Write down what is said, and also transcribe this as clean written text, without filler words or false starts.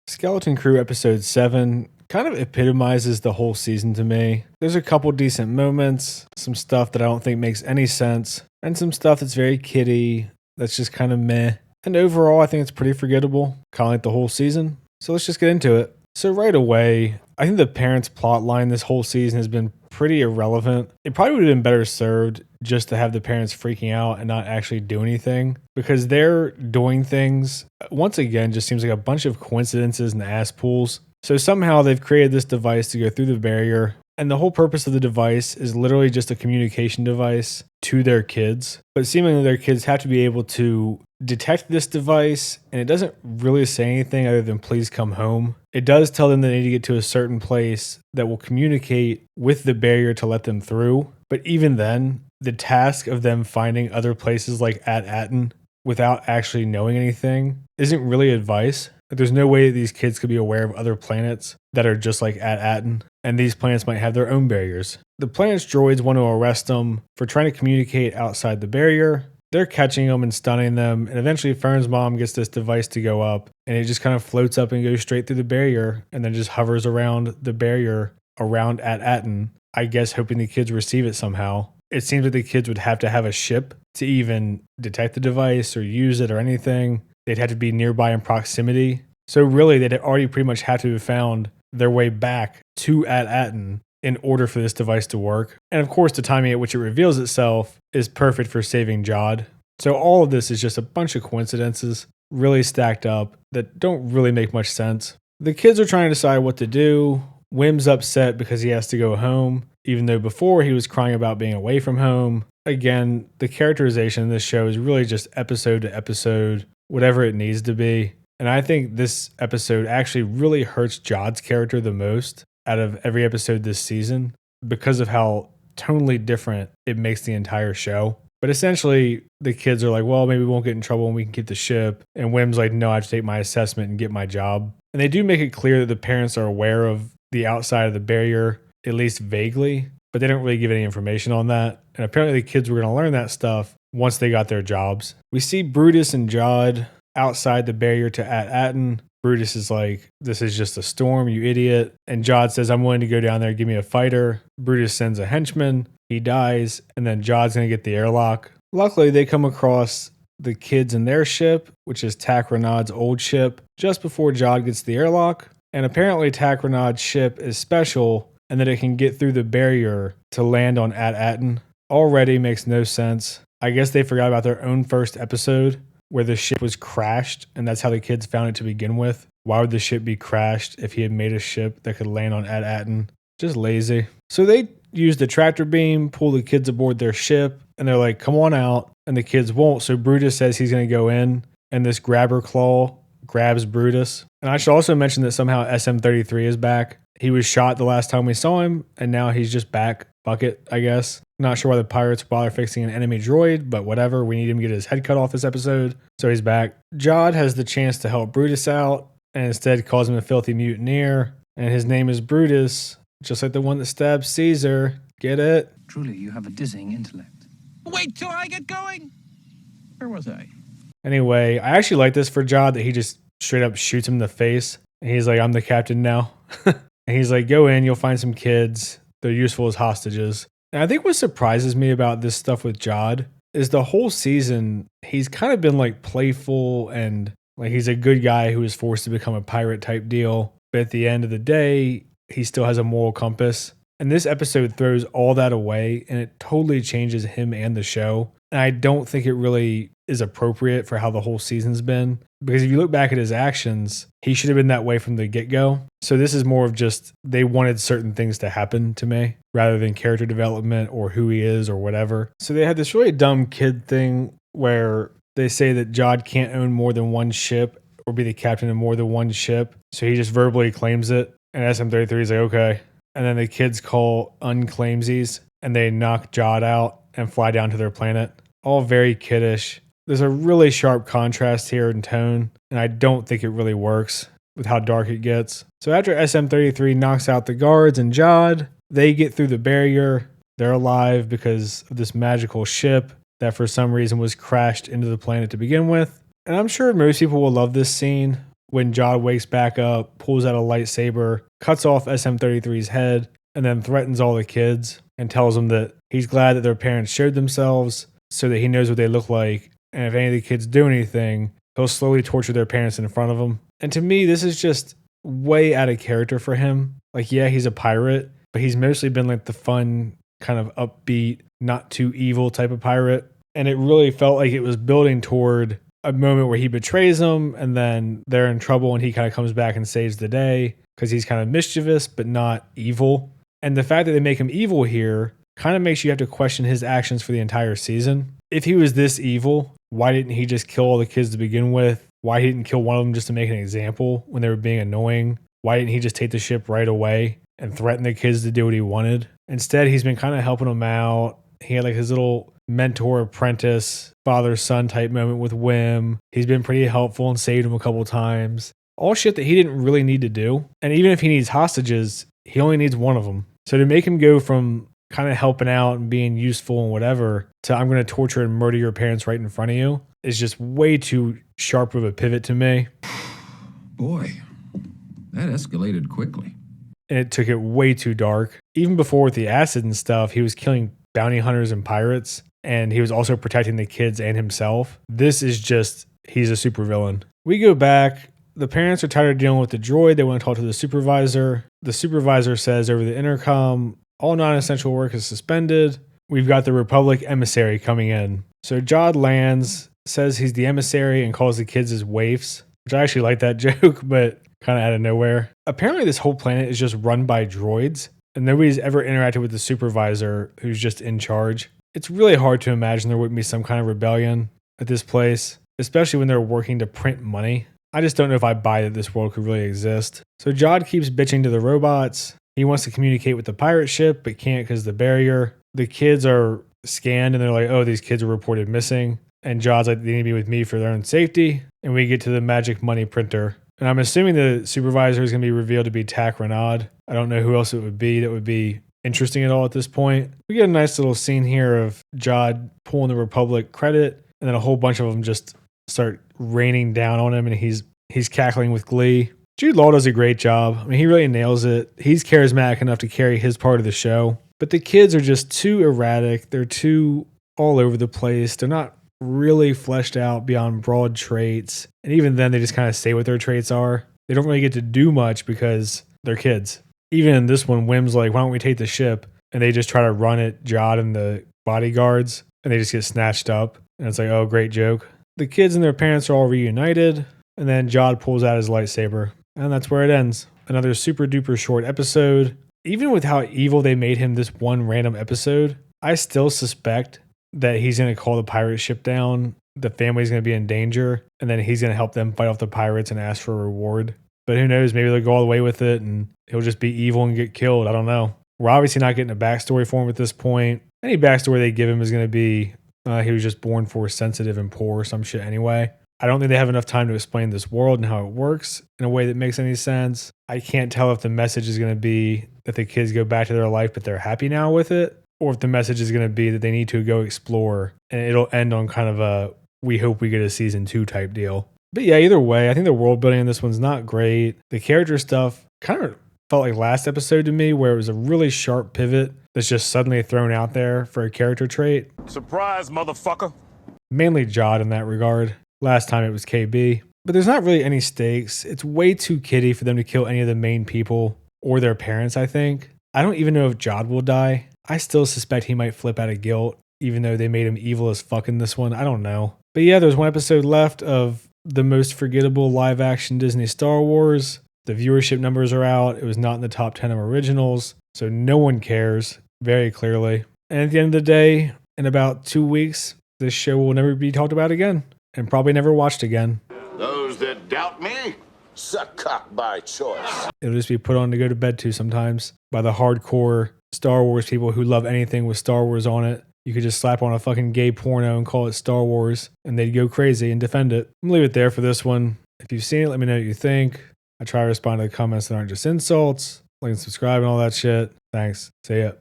Skeleton Crew episode 7 kind of epitomizes the whole season to me. There's a couple decent moments, some stuff that I don't think makes any sense, and some stuff that's very kiddie, that's just kind of meh. And overall, I think it's pretty forgettable, kind of like the whole season. So let's just get into it. So right away, I think the parents' plot line this whole season has been pretty irrelevant. It probably would have been better served just to have the parents freaking out and not actually do anything, because they're doing things, once again, just seems like a bunch of coincidences and ass pulls. So somehow they've created this device to go through the barrier, and the whole purpose of the device is literally just a communication device to their kids. But seemingly their kids have to be able to detect this device, and it doesn't really say anything other than please come home. It does tell them they need to get to a certain place that will communicate with the barrier to let them through. But even then, the task of them finding other places like At-Atten without actually knowing anything isn't really advice. There's no way that these kids could be aware of other planets that are just like At-Atten, and these planets might have their own barriers. The planet's droids want to arrest them for trying to communicate outside the barrier. They're catching them and stunning them, and eventually Fern's mom gets this device to go up, and it just kind of floats up and goes straight through the barrier, and then just hovers around the barrier around At-Atten, I guess hoping the kids receive it somehow. It seems like the kids would have to have a ship to even detect the device or use it or anything. They'd have to be nearby in proximity. So really, they'd already pretty much have to have found their way back to At-Atten in order for this device to work. And of course, the timing at which it reveals itself is perfect for saving Jod. So all of this is just a bunch of coincidences, really stacked up, that don't really make much sense. The kids are trying to decide what to do. Wim's upset because he has to go home, even though before he was crying about being away from home. Again, the characterization in this show is really just episode to episode, whatever it needs to be. And I think this episode actually really hurts Jod's character the most out of every episode this season because of how tonally different it makes the entire show. But essentially, the kids are like, well, maybe we won't get in trouble and we can keep the ship. And Wim's like, no, I have to take my assessment and get my job. And they do make it clear that the parents are aware of the outside of the barrier, at least vaguely, but they don't really give any information on that. And apparently the kids were going to learn that stuff once they got their jobs. We see Brutus and Jod outside the barrier to At-Atten. Brutus is like, this is just a storm, you idiot. And Jod says, I'm willing to go down there, give me a fighter. Brutus sends a henchman, he dies, and then Jod's going to get the airlock. Luckily, they come across the kids in their ship, which is Takranad's old ship, just before Jod gets the airlock. And apparently Takranad's ship is special and that it can get through the barrier to land on At-Atten. Already makes no sense. I guess they forgot about their own first episode where the ship was crashed, and that's how the kids found it to begin with. Why would the ship be crashed if he had made a ship that could land on At-Atten? Just lazy. So they use the tractor beam, pull the kids aboard their ship, and they're like, come on out. And the kids won't. So Brutus says he's going to go in, and this grabber claw grabs Brutus. And I should also mention that somehow SM-33 is back. He was shot the last time we saw him, and now he's just back. Bucket, I guess. Not sure why the pirates bother fixing an enemy droid, but whatever. We need him to get his head cut off this episode, so he's back. Jod has the chance to help Brutus out, and instead calls him a filthy mutineer. And his name is Brutus, just like the one that stabbed Caesar. Get it? Truly, you have a dizzying intellect. Wait till I get going! Where was I? Anyway, I actually like this for Jod, that he just straight up shoots him in the face. And he's like, I'm the captain now. And he's like, go in, you'll find some kids. They're useful as hostages. And I think what surprises me about this stuff with Jod is the whole season, he's kind of been like playful and like he's a good guy who is forced to become a pirate type deal. But at the end of the day, he still has a moral compass. And this episode throws all that away, and it totally changes him and the show. And I don't think it really is appropriate for how the whole season's been. Because if you look back at his actions, he should have been that way from the get-go. So this is more of just, they wanted certain things to happen to me, rather than character development or who he is or whatever. So they had this really dumb kid thing where they say that Jod can't own more than one ship or be the captain of more than one ship. So he just verbally claims it. And SM-33 is like, okay. And then the kids call unclaimsies and they knock Jod out and fly down to their planet. All very kiddish. There's a really sharp contrast here in tone, and I don't think it really works with how dark it gets. So after SM-33 knocks out the guards and Jod, they get through the barrier. They're alive because of this magical ship that for some reason was crashed into the planet to begin with. And I'm sure most people will love this scene when Jod wakes back up, pulls out a lightsaber, cuts off SM-33's head, and then threatens all the kids and tells them that he's glad that their parents showed themselves so that he knows what they look like. And if any of the kids do anything, he'll slowly torture their parents in front of them. And to me, this is just way out of character for him. Like, yeah, he's a pirate, but he's mostly been like the fun, kind of upbeat, not too evil type of pirate. And it really felt like it was building toward a moment where he betrays them and then they're in trouble and he kind of comes back and saves the day because he's kind of mischievous, but not evil. And the fact that they make him evil here kind of makes you have to question his actions for the entire season. If he was this evil, why didn't he just kill all the kids to begin with? Why he didn't kill one of them just to make an example when they were being annoying? Why didn't he just take the ship right away and threaten the kids to do what he wanted? Instead, he's been kind of helping them out. He had like his little mentor apprentice, father-son type moment with Wim. He's been pretty helpful and saved him a couple times. All shit that he didn't really need to do. And even if he needs hostages, he only needs one of them. So to make him go from kind of helping out and being useful and whatever to I'm going to torture and murder your parents right in front of you is just way too sharp of a pivot to me. Boy, that escalated quickly. And it took it way too dark. Even before with the acid and stuff, he was killing bounty hunters and pirates, and he was also protecting the kids and himself. This is just, he's a supervillain. We go back. The parents are tired of dealing with the droid. They want to talk to the supervisor. The supervisor says over the intercom, all non-essential work is suspended. We've got the Republic emissary coming in. So Jod lands, says he's the emissary, and calls the kids his waifs, which I actually like that joke, but kind of out of nowhere. Apparently this whole planet is just run by droids, and nobody's ever interacted with the supervisor who's just in charge. It's really hard to imagine there wouldn't be some kind of rebellion at this place, especially when they're working to print money. I just don't know if I buy that this world could really exist. So Jod keeps bitching to the robots. He wants to communicate with the pirate ship, but can't because of the barrier. The kids are scanned and they're like, oh, these kids are reported missing. And Jod's like, they need to be with me for their own safety. And we get to the magic money printer. And I'm assuming the supervisor is going to be revealed to be Tack Renaud. I don't know who else it would be that would be interesting at all at this point. We get a nice little scene here of Jod pulling the Republic credit, and then a whole bunch of them just start raining down on him, and he's cackling with glee. Jude Law does a great job. I mean, he really nails it. He's charismatic enough to carry his part of the show. But the kids are just too erratic. They're too all over the place. They're not really fleshed out beyond broad traits. And even then, they just kind of say what their traits are. They don't really get to do much because they're kids. Even in this one, Wim's like, why don't we take the ship? And they just try to run at Jod and the bodyguards, and they just get snatched up. And it's like, oh, great joke. The kids and their parents are all reunited, and then Jod pulls out his lightsaber. And that's where it ends. Another super duper short episode. Even with how evil they made him this one random episode, I still suspect that he's going to call the pirate ship down, the family's going to be in danger, and then he's going to help them fight off the pirates and ask for a reward. But who knows, maybe they'll go all the way with it and he'll just be evil and get killed. I don't know. We're obviously not getting a backstory for him at this point. Any backstory they give him is going to be he was just born force sensitive and poor or some shit anyway. I don't think they have enough time to explain this world and how it works in a way that makes any sense. I can't tell if the message is going to be that the kids go back to their life but they're happy now with it, or if the message is going to be that they need to go explore and it'll end on kind of a we hope we get a season 2 type deal. But yeah, either way, I think the world building in this one's not great. The character stuff kind of felt like last episode to me, where it was a really sharp pivot that's just suddenly thrown out there for a character trait. Surprise, motherfucker. Mainly Jod in that regard. Last time it was KB. But there's not really any stakes. It's way too kiddie for them to kill any of the main people or their parents, I think. I don't even know if Jod will die. I still suspect he might flip out of guilt, even though they made him evil as fuck in this one. I don't know. But yeah, there's one episode left of the most forgettable live action Disney Star Wars. The viewership numbers are out. It was not in the top 10 of originals, so no one cares, very clearly. And at the end of the day, in about 2 weeks, this show will never be talked about again, and probably never watched again. Those that doubt me, suck cock by choice. It'll just be put on to go to bed to sometimes by the hardcore Star Wars people who love anything with Star Wars on it. You could just slap on a fucking gay porno and call it Star Wars, and they'd go crazy and defend it. I'm gonna leave it there for this one. If you've seen it, let me know what you think. I try to respond to the comments that aren't just insults. Like and subscribe and all that shit. Thanks. See ya.